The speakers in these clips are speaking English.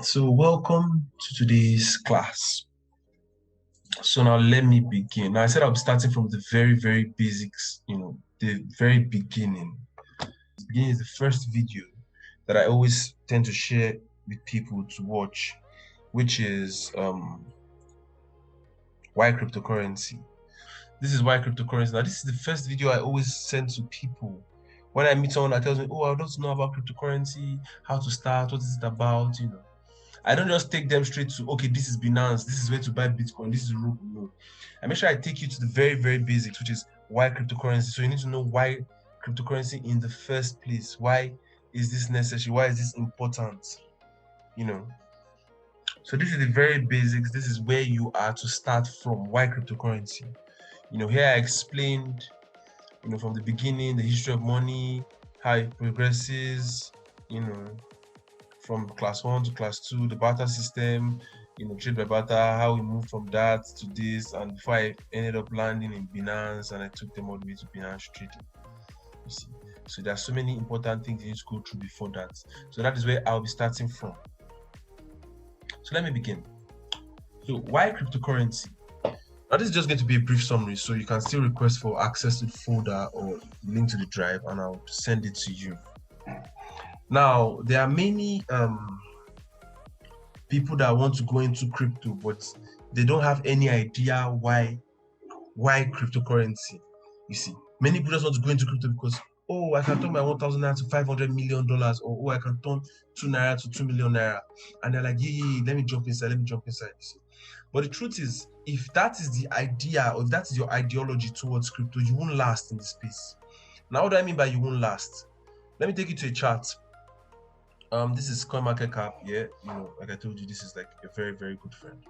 So welcome to today's class. So now let me begin. Now I said I'll be starting from the very basics, the very beginning. The beginning is the first video that I always tend to share with people to watch, which is why cryptocurrency. This is why cryptocurrency. Now this is the first video I always send to people. When I meet someone that tells me, oh, I don't know about cryptocurrency, how to start, what is it about, I don't just take them straight to, okay, this is Binance, this is where to buy Bitcoin, this is Roku. No. I make sure I take you to the very basics, which is why cryptocurrency. So you need to know why cryptocurrency in the first place. Why is this necessary? Why is this important? So this is the very basics. This is where you are to start from. Why cryptocurrency? Here I explained, from the beginning, the history of money, how it progresses, from class 1 to class 2, the barter system, trade by barter, how we moved from that to this, and before I ended up landing in Binance, and I took them all the way to Binance trading. You see, so there are so many important things you need to go through before that. So that is where I'll be starting from. So let me begin. So why cryptocurrency? Now this is just going to be a brief summary, so you can still request for access to the folder or link to the drive, and I'll send it to you. Now, there are many people that want to go into crypto, but they don't have any idea why cryptocurrency. You see, many people just want to go into crypto because, oh, I can turn my 1,000 naira to $500 million, or oh, I can turn 2 naira to 2 million naira, and they're like, yeah, let me jump inside. You see. But the truth is, if that is the idea, or if that is your ideology towards crypto, you won't last in this space. Now, what do I mean by you won't last? Let me take you to a chart. This is CoinMarketCap. Yeah, like I told you, this is like a very good friend.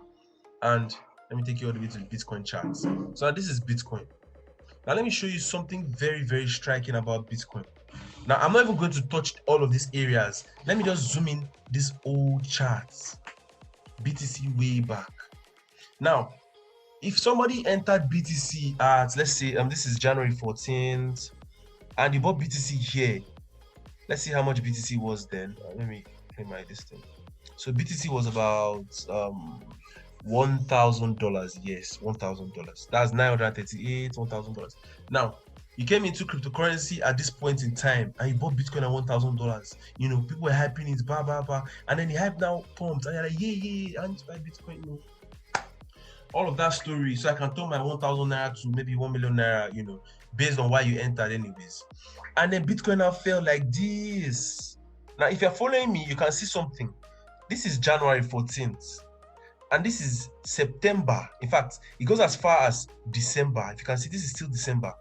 And let me take you all the way to the Bitcoin charts. So this is Bitcoin. Now let me show you something very striking about Bitcoin. Now I'm not even going to touch all of these areas. Let me just zoom in these old charts. BTC way back. Now, if somebody entered BTC at, let's say, this is January 14th, and you bought BTC here. Let's see how much BTC was then. Let me play my distance. So BTC was about $1,000. Yes, $1,000. That's $938, $1,000. Now, you came into cryptocurrency at this point in time and you bought Bitcoin at $1,000. People were hyping it, blah. And then the hype now pumped and you're like, yeah, I need to buy Bitcoin. All of that story, so I can turn my 1,000 naira to maybe 1 million naira, based on why you entered anyways. And then Bitcoin now fell like this. Now, if you're following me, you can see something. This is January 14th. And this is September. In fact, it goes as far as December. If you can see, this is still December.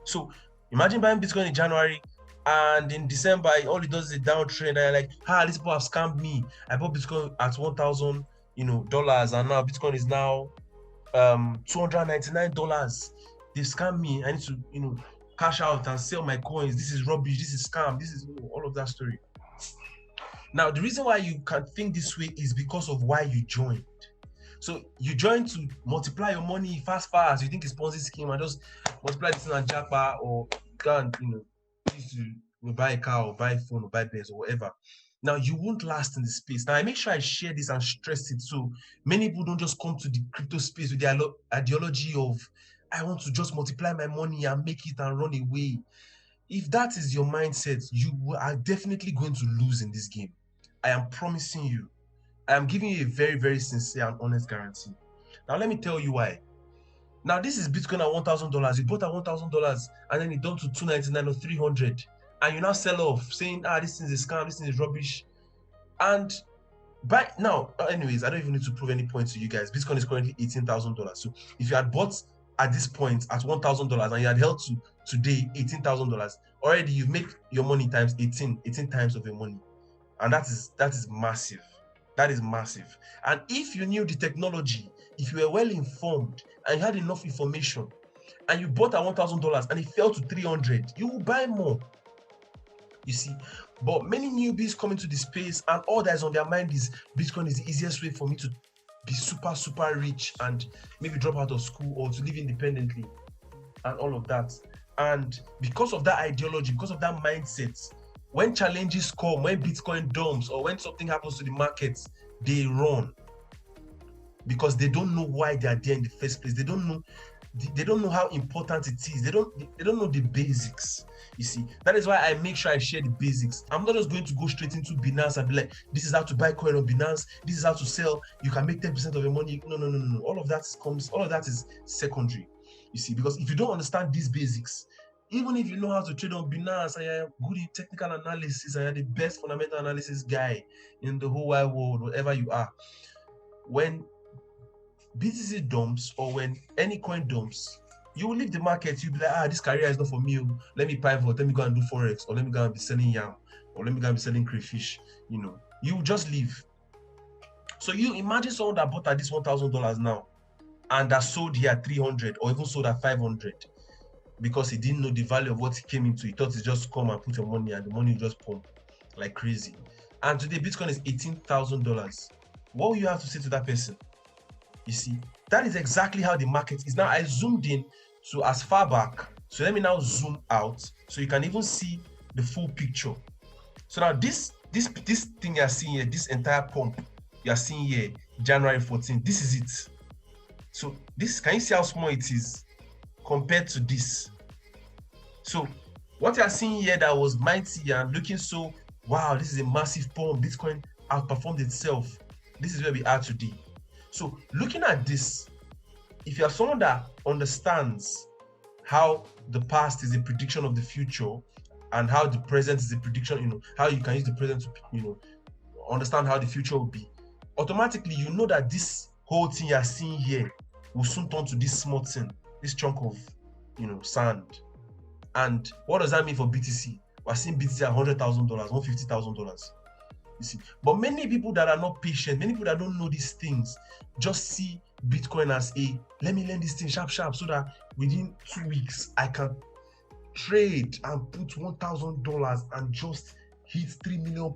So imagine buying Bitcoin in January, and in December, all it does is a downtrend. And you're like, these people have scammed me. I bought Bitcoin at $1,000, dollars, and now Bitcoin is now $299. They've scammed me. I need to cash out and sell my coins. This is rubbish. This is scam. This is all of that story. Now the reason why you can think this way is because of why you joined. So you joined to multiply your money fast. You think it's Ponzi scheme and just multiply this in a jackpot, or go and buy a car or buy a phone or buy bears or whatever. Now, you won't last in the space. Now, I make sure I share this and stress it so many people don't just come to the crypto space with the ideology of, I want to just multiply my money and make it and run away. If that is your mindset, you are definitely going to lose in this game. I am promising you. I am giving you a very sincere and honest guarantee. Now, let me tell you why. Now, this is Bitcoin at $1,000. You bought at $1,000 and then it down to $299 or $300. And you now sell off saying, this thing is a scam, this thing is rubbish. And by now, anyways, I don't even need to prove any point to you guys. Bitcoin is currently $18,000. So if you had bought at this point at $1,000 and you had held to today $18,000, already you've made your money times 18 times of your money. And that is massive. That is massive. And if you knew the technology, if you were well informed and you had enough information, and you bought at $1,000 and it fell to $300, you will buy more. You see, but many newbies come into the space and all that is on their mind is Bitcoin is the easiest way for me to be super rich and maybe drop out of school or to live independently and all of that. And because of that ideology, because of that mindset, when challenges come, when Bitcoin dumps or when something happens to the markets, they run because they don't know why they are there in the first place. They don't know how important it is. They don't know the basics. You see, that is why I make sure I share the basics. I'm not just going to go straight into Binance and be like, this is how to buy coin on Binance, this is how to sell, you can make 10% of your money. No. All of that is secondary. You see, because if you don't understand these basics, even if you know how to trade on Binance and you're good in technical analysis and you're the best fundamental analysis guy in the whole wide world, whatever you are, when BTC dumps or when any coin dumps, you will leave the market. You'll be like, this career is not for me. Let me pivot. Let me go and do Forex, or let me go and be selling yam, or let me go and be selling crayfish. You just leave. So you imagine someone that bought at this $1,000 now and that sold here at 300 or even sold at 500 because he didn't know the value of what he came into. He thought he just come and put your money and the money will just pump like crazy. And today Bitcoin is $18,000. What will you have to say to that person? You see, that is exactly how the market is. Now I zoomed in to as far back. So let me now zoom out so you can even see the full picture. So now this thing you're seeing here, this entire pump you're seeing here, January 14, this is it. So this, can you see how small it is compared to this? So what you're seeing here that was mighty and looking so, wow, this is a massive pump, Bitcoin outperformed itself. This is where we are today. So looking at this, if you are someone that understands how the past is a prediction of the future and how the present is a prediction, how you can use the present to, understand how the future will be, automatically you know that this whole thing you are seeing here will soon turn to this small thing, this chunk of, sand. And what does that mean for BTC? We're seeing BTC at $100,000, $150,000. You see, but many people that are not patient, many people that don't know these things, just see Bitcoin as let me learn this thing sharp so that within 2 weeks I can trade and put $1,000 and just hit £3 million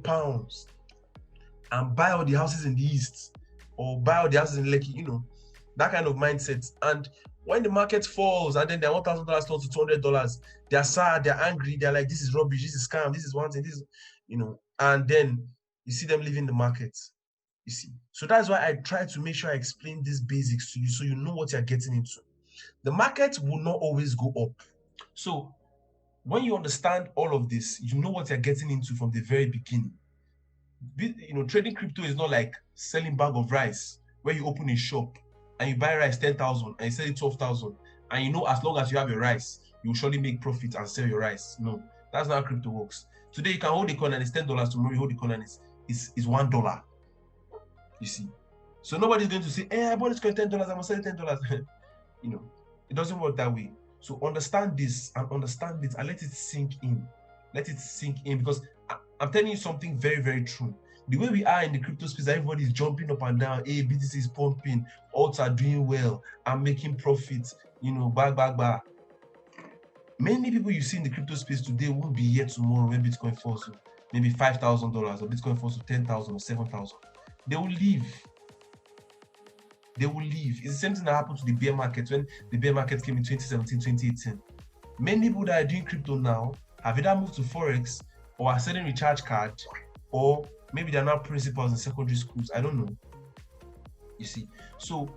and buy all the houses in the East or buy all the houses in Lekki, that kind of mindset. And when the market falls and then their $1,000 turns to $200, they're sad, they're angry, they're like, this is rubbish, this is scam, this is one thing, this is, and then you see them leaving the market. You see, so that's why I try to make sure I explain these basics to you so you know what you're getting into. The market will not always go up. So when you understand all of this, you know what you're getting into from the very beginning. Trading crypto is not like selling bag of rice where you open a shop and you buy rice 10,000 and you sell it 12,000, and as long as you have your rice, you will surely make profit and sell your rice. No, that's not how crypto works. Today you can hold a coin and it's $10. Tomorrow you hold a coin and it's $1. You see, so nobody's going to say, I bought this coin $10, I'm gonna sell it $10. It doesn't work that way. So understand this and understand it and let it sink in. Let it sink in, because I'm telling you something very, very true. The way we are in the crypto space, everybody is jumping up and down. BTC is pumping, alts are doing well, I'm making profits, back. Many people you see in the crypto space today won't be here tomorrow when Bitcoin falls to maybe $5,000 or Bitcoin falls to 10,000 or 7,000. They will leave. It's the same thing that happened to the bear market when the bear market came in 2017, 2018. Many people that are doing crypto now have either moved to Forex or are selling recharge card, or maybe they're now principals in secondary schools. I don't know. You see, so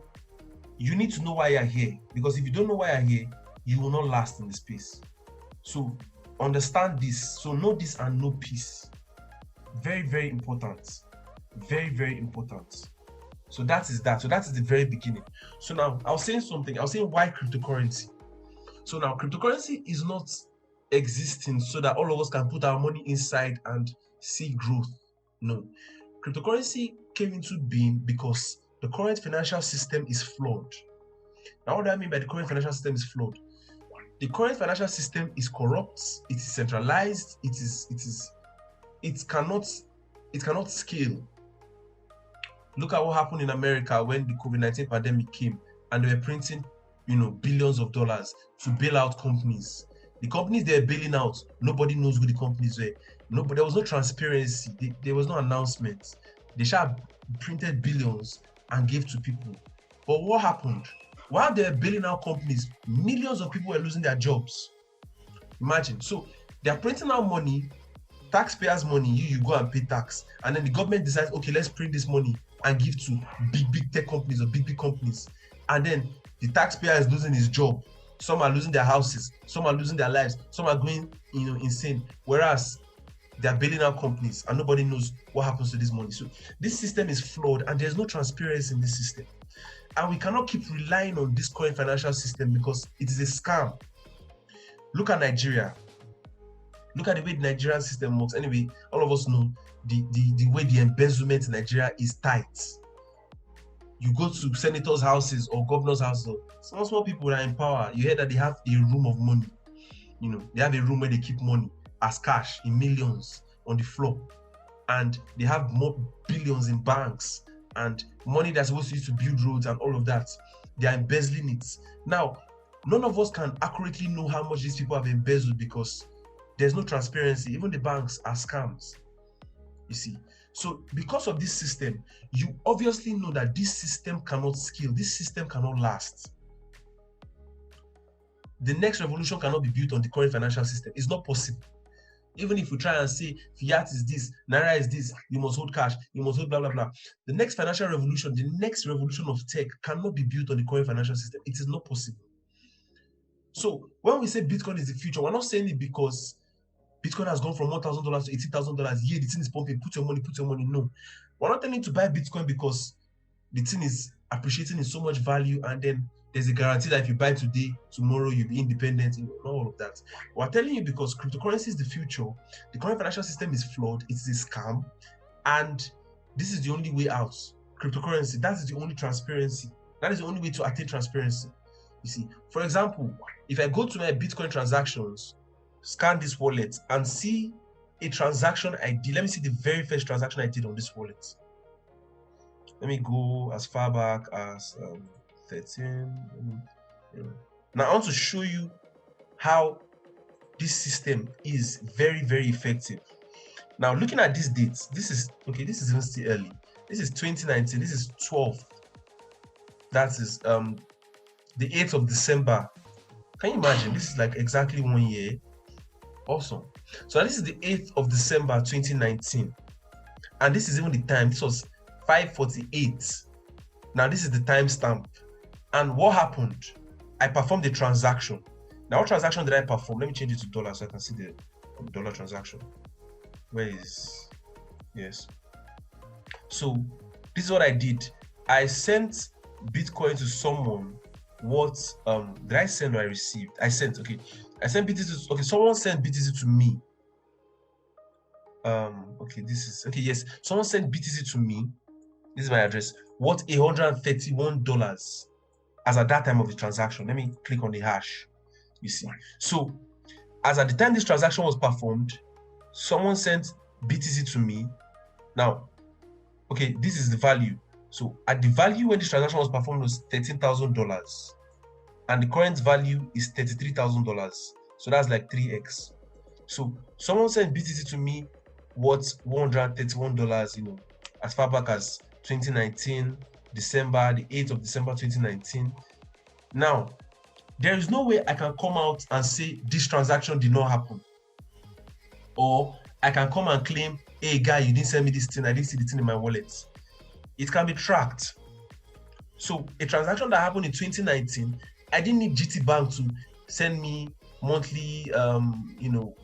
you need to know why you're here, because if you don't know why you're here, you will not last in the space. So understand this. So know this and know peace. Very, very important. Very, very important. So that is that. So that is the very beginning. So now I was saying something. I was saying why cryptocurrency. So now cryptocurrency is not existing so that all of us can put our money inside and see growth. No. Cryptocurrency came into being because the current financial system is flawed. Now, what do I mean by the current financial system is flawed? The current financial system is corrupt, it is centralized, it cannot scale. Look at what happened in America when the COVID-19 pandemic came and they were printing, billions of dollars to bail out companies. The companies they're bailing out, nobody knows who the companies were. There was no transparency. There was no announcement. They printed billions and gave to people. But what happened? While they're bailing out companies, millions of people were losing their jobs. Imagine. So they're printing out money, taxpayers' money, you go and pay tax. And then the government decides, okay, let's print this money and give to big tech companies or big companies. And then the taxpayer is losing his job. Some are losing their houses. Some are losing their lives. Some are going, insane. Whereas they are bailing out companies and nobody knows what happens to this money. So this system is flawed and there's no transparency in this system. And we cannot keep relying on this current financial system because it is a scam. Look at Nigeria. Look at the way the Nigerian system works. Anyway, all of us know the way the embezzlement in Nigeria is tight. You go to senators' houses or governors' houses, or small people that are in power, you hear that they have a room of money. They have a room where they keep money as cash in millions on the floor. And they have more billions in banks and money that's supposed to use to build roads and all of that. They are embezzling it. Now, none of us can accurately know how much these people have embezzled because there's no transparency. Even the banks are scams, you see. So because of this system, you obviously know that this system cannot scale. This system cannot last. The next revolution cannot be built on the current financial system. It's not possible. Even if we try and say fiat is this, naira is this, you must hold cash, you must hold blah, blah, blah. The next financial revolution, the next revolution of tech cannot be built on the current financial system. It is not possible. So when we say Bitcoin is the future, we're not saying it because Bitcoin has gone from $1,000 to $80,000. Yeah, the thing is pumping, put your money. No. We're not telling you to buy Bitcoin because the thing is appreciating in so much value and then there's a guarantee that if you buy today, tomorrow you'll be independent, all of that. We're telling you because cryptocurrency is the future. The current financial system is flawed. It's a scam. And this is the only way out. Cryptocurrency, that is the only transparency. That is the only way to attain transparency. You see, for example, if I go to my Bitcoin transactions, scan this wallet and see a transaction I did. Let me see the very first transaction I did on this wallet. Let me go as far back as 13. Now I want to show you how this system is very, very effective. Now looking at these dates, this is even still early. This is 2019. This is 12th. That is the 8th of December. Can you imagine? This is like exactly 1 year. Awesome. So this is the 8th of December 2019. And this is even the time. This was 5:48. Now this is the timestamp. And what happened? I performed the transaction. Now what transaction did I perform? Let me change it to dollar so I can see the dollar transaction. Where is... Yes. So this is what I did. I sent Bitcoin to someone. What did I send or I received? I sent BTC. Okay, someone sent BTC to me. Yes. Someone sent BTC to me. This is my address. Worth $131 as at that time of the transaction. Let me click on the hash. You see. So as at the time this transaction was performed, someone sent BTC to me. Now, okay, this is the value. So at the value when this transaction was performed was $13,000, and the current value is $33,000. So that's like 3x. So someone sent BTC to me worth $131, as far back as 2019, December, the 8th of December 2019. Now, there is no way I can come out and say this transaction did not happen. Or I can come and claim, hey guy, you didn't send me this thing, I didn't see the thing in my wallet. It can be tracked. So a transaction that happened in 2019, I didn't need GT Bank to send me monthly,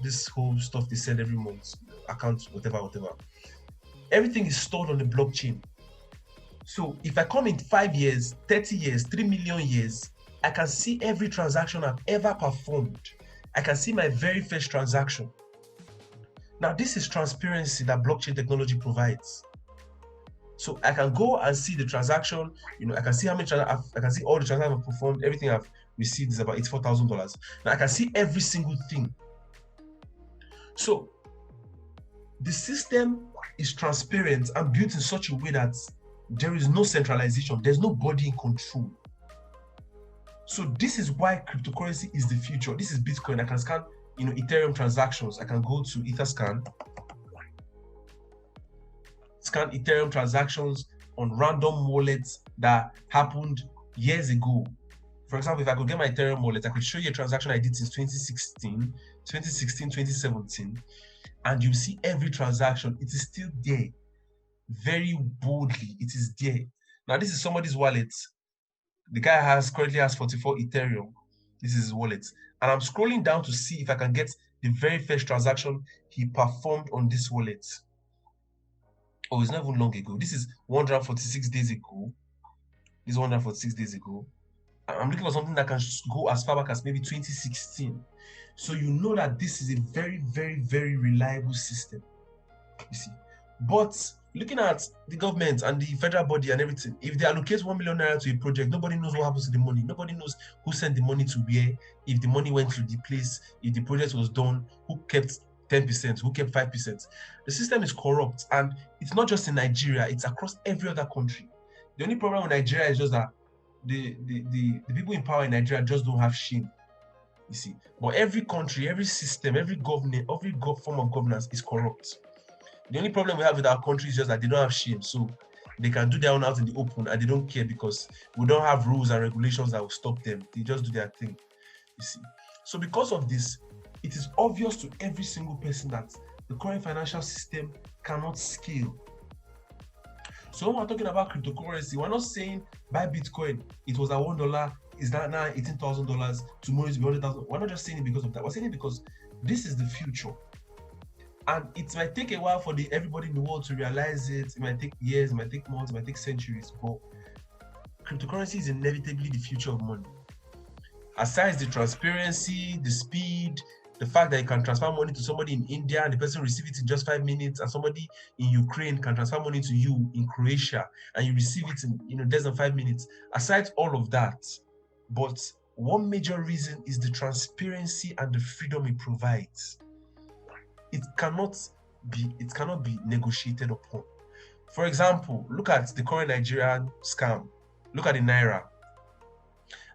this whole stuff they send every month, accounts, whatever. Everything is stored on the blockchain. So if I come in 5 years, 30 years, 3 million years, I can see every transaction I've ever performed. I can see my very first transaction. Now, this is transparency that blockchain technology provides. So I can go and see the transaction, I can see how many I can see all the transactions I've performed, everything I've received is about $84,000. Now I can see every single thing. So the system is transparent and built in such a way that there is no centralization, there's nobody in control. So this is why cryptocurrency is the future. This is Bitcoin. I can scan, Ethereum transactions. I can go to Etherscan, scan Ethereum transactions on random wallets that happened years ago. For example, if I could get my Ethereum wallet, I could show you a transaction I did since 2016, 2017, and you see every transaction. It is still there. very boldly. It is there. Now, this is somebody's wallet. The guy currently has 44 Ethereum. This is his wallet. And I'm scrolling down to see if I can get the very first transaction he performed on this wallet. Oh, it's not even long ago. This is 146 days ago. This is 146 days ago. I'm looking for something that can go as far back as maybe 2016. So you know that this is a very, very, very reliable system. You see. But looking at the government and the federal body and everything, if they allocate 1 million naira to a project, nobody knows what happens to the money. Nobody knows who sent the money to where, if the money went to the place, if the project was done, who kept 10%, who kept 5%. The system is corrupt, and it's not just in Nigeria, it's across every other country. The only problem with Nigeria is just that the people in power in Nigeria just don't have shame. You see. But every country, every system, every government, every form of governance is corrupt. The only problem we have with our country is just that they don't have shame. So they can do their own out in the open and they don't care because we don't have rules and regulations that will stop them. They just do their thing. You see. So because of this, it is obvious to every single person that the current financial system cannot scale. So when we're talking about cryptocurrency, we're not saying buy Bitcoin, it was at $1, is that now $18,000, tomorrow it's $100,000. We're not just saying it because of that. We're saying it because this is the future. And it might take a while for everybody in the world to realize it. It might take years, it might take months, it might take centuries, but cryptocurrency is inevitably the future of money. Aside the transparency, the speed, the fact that you can transfer money to somebody in India and the person receive it in just 5 minutes, and somebody in Ukraine can transfer money to you in Croatia and you receive it in less than 5 minutes. Aside all of that, but one major reason is the transparency and the freedom it provides. It cannot be negotiated upon. For example, look at the current Nigerian scam. Look at the Naira.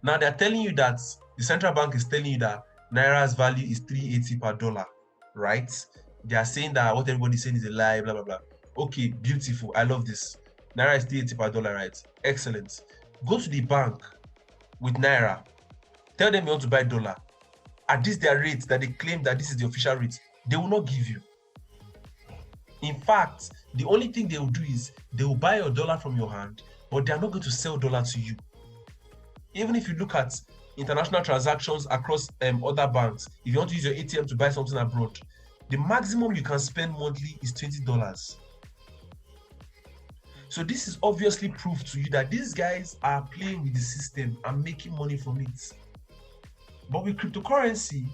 Now they're telling you that the central bank is telling you that Naira's value is 380 per dollar, right? They are saying that what everybody's saying is a lie, blah, blah, blah. Okay, beautiful. I love this. Naira is 380 per dollar, right? Excellent. Go to the bank with Naira. Tell them you want to buy dollar. At this their rate that they claim that this is the official rate, they will not give you. In fact, the only thing they will do is they will buy your dollar from your hand, but they are not going to sell dollar to you. Even if you look at international transactions across other banks, if you want to use your ATM to buy something abroad, the maximum you can spend monthly is $20. So this is obviously proof to you that these guys are playing with the system and making money from it. But with cryptocurrency,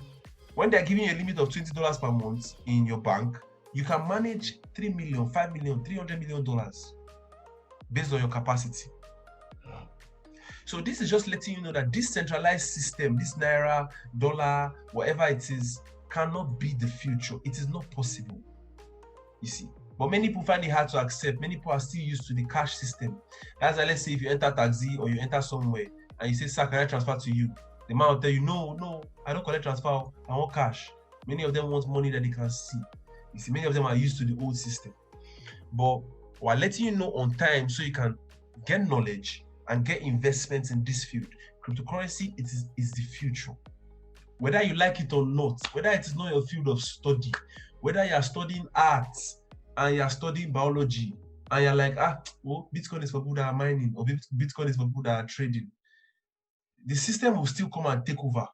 when they're giving you a limit of $20 per month in your bank, you can manage $3 million, $5 million, $300 million based on your capacity. So this is just letting you know that this centralized system, this Naira, dollar, whatever it is, cannot be the future. It is not possible, you see. But many people find it hard to accept. Many people are still used to the cash system. That's why, let's say if you enter taxi or you enter somewhere and you say, sir, can I transfer to you? The man will tell you, no, I don't collect transfer, I want cash. Many of them want money that they can see. You see, many of them are used to the old system. But we're letting you know on time so you can get knowledge and get investments in this field. Cryptocurrency is the future. Whether you like it or not, whether it is not your field of study, whether you are studying arts and you are studying biology and you're like, Bitcoin is for people that are mining, or Bitcoin is for people that are trading, the system will still come and take over.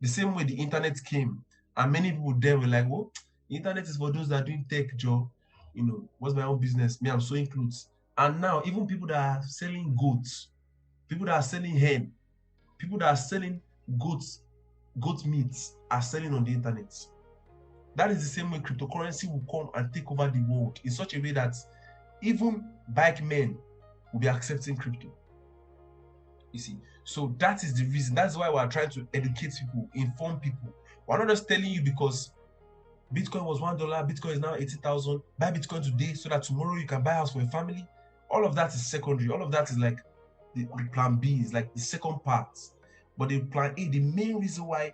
The same way the internet came, and many people then were like, well, the internet is for those that are doing tech job. What's my own business? Me, I'm sewing clothes. And now, even people that are selling goats, people that are selling hen, people that are selling goat meat are selling on the internet. That is the same way cryptocurrency will come and take over the world in such a way that even bike men will be accepting crypto. You see, so that is the reason. That's why we're trying to educate people, inform people. We're not just telling you because Bitcoin was $1, Bitcoin is now 80,000. Buy Bitcoin today so that tomorrow you can buy a house for your family. All of that is secondary. All of that is like the plan B, is like the second part. But the plan A, the main reason why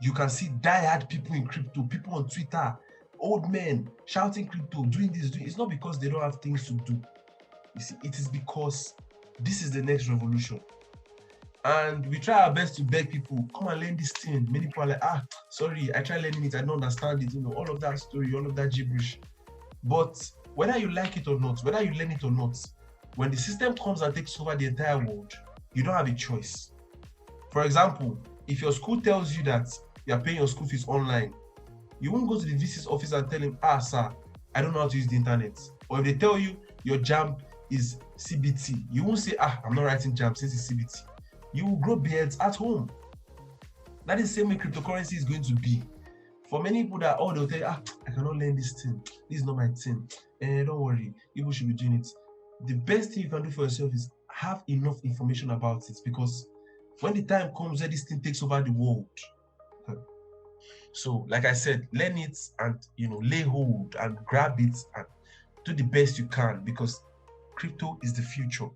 you can see diehard people in crypto, people on Twitter, old men shouting crypto, doing this, it's not because they don't have things to do. You see, it is because this is the next revolution. And we try our best to beg people, come and learn this thing. Many people are like, sorry, I tried learning it, I don't understand it, all of that story, all of that gibberish. But whether you like it or not, whether you learn it or not, when the system comes and takes over the entire world, you don't have a choice. For example, if your school tells you that you are paying your school fees online, you won't go to the VC's office and tell him, sir, I don't know how to use the internet. Or if they tell you your JAMB is CBT, you won't say, I'm not writing JAMB since it's CBT. You will grow beards at home. That is the same way cryptocurrency is going to be. For many people that, they'll tell you, I cannot learn this thing. This is not my thing. Don't worry, people should be doing it. The best thing you can do for yourself is have enough information about it, because when the time comes where this thing takes over the world, so like I said, learn it and lay hold and grab it and do the best you can, because crypto is the future.